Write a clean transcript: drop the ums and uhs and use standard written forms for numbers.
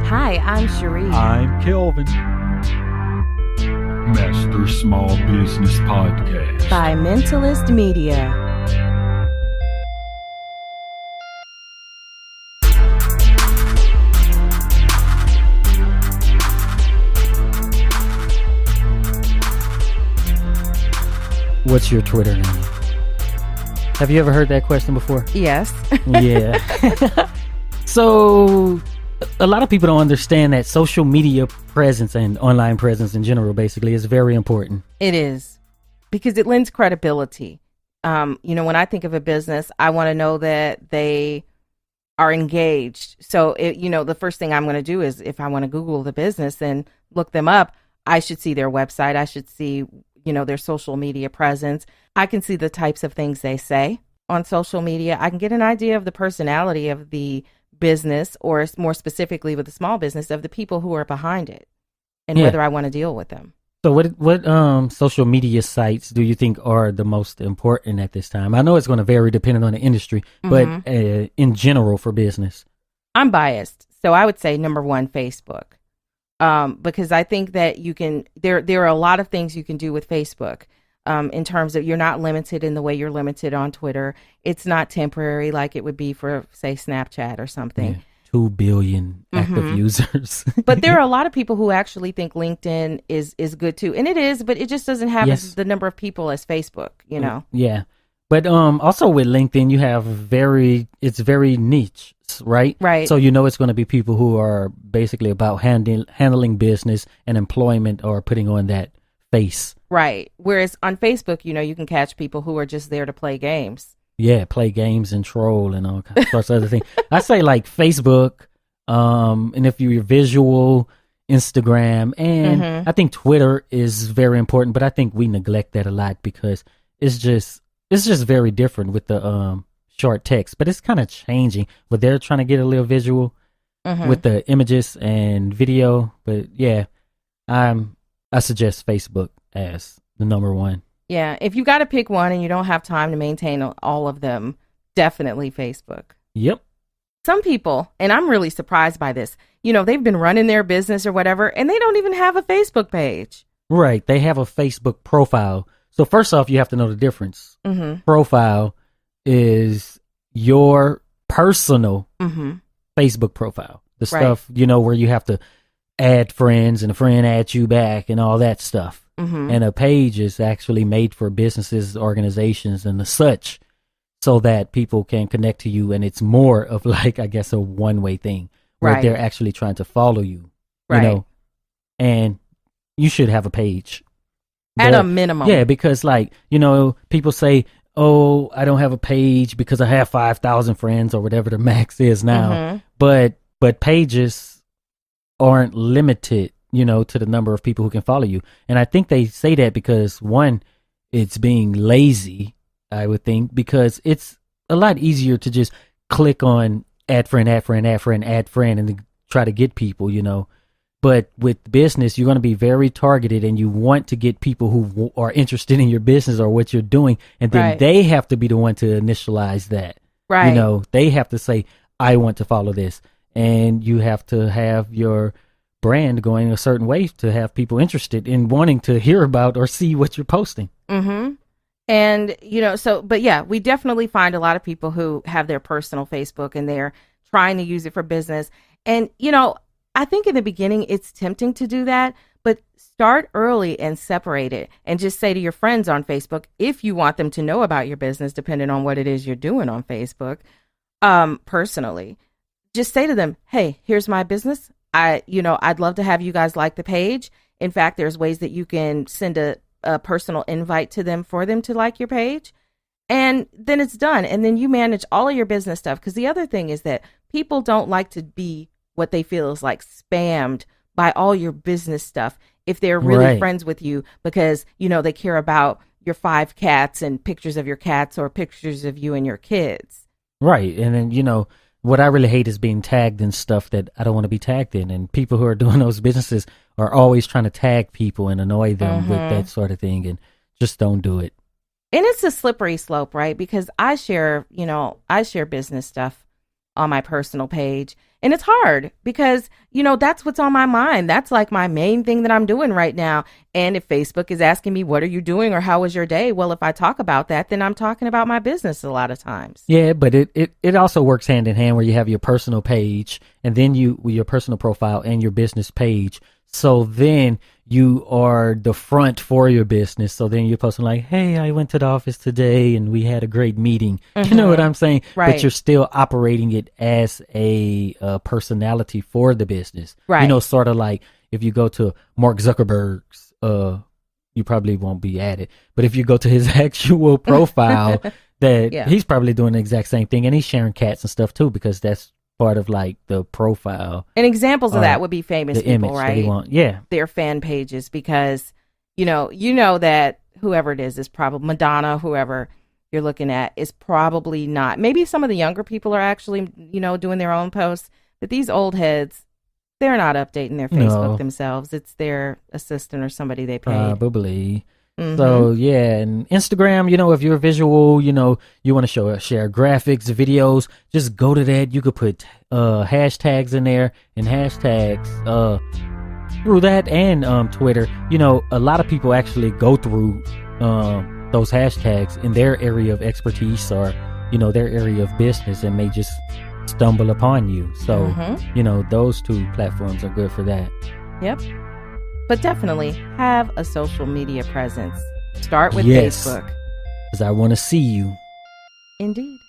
Hi, I'm Cherie. I'm Kelvin. Master Small Business Podcast by Mentalist Media. What's your Twitter name? Have you ever heard that question before? Yes. Yeah. So a lot of people don't understand that social media presence and online presence in general basically is very important. It is, because it lends credibility. When I think of a business, I want to know that they are engaged. So, the first thing I'm going to do is, if I want to Google the business and look them up, I should see their website. I should see, their social media presence. I can see the types of things they say on social media. I can get an idea of the personality of the business, or more specifically with the small business, of the people who are behind it, and whether I want to deal with them. So what social media sites do you think are the most important at this time? I know it's going to vary depending on the industry, but in general for business. I'm biased, so I would say number one, Facebook. Because I think that there are a lot of things you can do with Facebook, in terms of, you're not limited in the way you're limited on Twitter. It's not temporary like it would be for, say, Snapchat or something. Yeah, 2 billion active users. But there are a lot of people who actually think LinkedIn is good too. And it is, but it just doesn't have the number of people as Facebook, Yeah. But also with LinkedIn, you have it's very niche, right? Right. So it's going to be people who are basically about handling business and employment, or putting on that face. Right. Whereas on Facebook, you can catch people who are just there to play games. Yeah, play games and troll and all sorts of other things. I say like Facebook, and if you're visual, Instagram, and I think Twitter is very important, but I think we neglect that a lot because it's just very different with the short text. But it's kind of changing, but they're trying to get a little visual with the images and video. But yeah, I suggest Facebook as the number one. Yeah, if you got to pick one and you don't have time to maintain all of them, definitely Facebook. Yep. Some people, and I'm really surprised by this, they've been running their business or whatever, and they don't even have a Facebook page. Right. They have a Facebook profile. So first off, you have to know the difference. Profile is your personal Facebook profile. The stuff, where you have to add friends and a friend adds you back and all that stuff. And a page is actually made for businesses, organizations, and the such, so that people can connect to you. And it's more of like, I guess, a one-way thing where they're actually trying to follow you, and you should have a page. At a minimum. Yeah, because people say, oh, I don't have a page because I have 5,000 friends or whatever the max is now. But pages aren't limited, to the number of people who can follow you. And I think they say that because, one, it's being lazy, I would think, because it's a lot easier to just click on add friend, add friend, add friend, add friend, and try to get people, But with business, you're going to be very targeted, and you want to get people who are interested in your business or what you're doing. And then they have to be the one to initialize that. Right. They have to say, I want to follow this. And you have to have your brand going a certain way to have people interested in wanting to hear about or see what you're posting. And, but yeah, we definitely find a lot of people who have their personal Facebook and they're trying to use it for business. And, I think in the beginning it's tempting to do that, but start early and separate it, and just say to your friends on Facebook, if you want them to know about your business, depending on what it is you're doing on Facebook, personally, just say to them, hey, here's my business. I'd love to have you guys like the page. In fact, there's ways that you can send a personal invite to them for them to like your page. And then it's done. And then you manage all of your business stuff. Because the other thing is that people don't like to be what they feel is like spammed by all your business stuff if they're really friends with you, because, they care about your 5 cats and pictures of your cats or pictures of you and your kids. Right. And then, what I really hate is being tagged in stuff that I don't want to be tagged in. And people who are doing those businesses are always trying to tag people and annoy them with that sort of thing. And just don't do it. And it's a slippery slope, right? Because I share business stuff on my personal page. And it's hard because, that's what's on my mind. That's like my main thing that I'm doing right now. And if Facebook is asking me, what are you doing or how was your day? Well, if I talk about that, then I'm talking about my business a lot of times. Yeah, but it also works hand in hand where you have your personal page and then your personal profile and your business page. So then you are the front for your business. So then you're posting like, hey, I went to the office today and we had a great meeting. You know what I'm saying? Right. But you're still operating it as a personality for the business. Right. Sort of like if you go to Mark Zuckerberg's, you probably won't be at it. But if you go to his actual profile, that he's probably doing the exact same thing. And he's sharing cats and stuff too, because that's part of like the profile. And examples of that would be famous people, right? Yeah. Their fan pages, because you know that whoever it is probably Madonna, whoever you're looking at is probably not. Maybe some of the younger people are actually, doing their own posts, but these old heads, they're not updating their Facebook themselves. It's their assistant or somebody they paid. Probably. So yeah, and Instagram, if you're visual, you want to share graphics, videos, just go to that. You could put hashtags in there and hashtags through that, and Twitter. A lot of people actually go through those hashtags in their area of expertise or their area of business and may just stumble upon you. So those two platforms are good for that. Yep. But definitely have a social media presence. Start with Facebook. Because I want to see you. Indeed.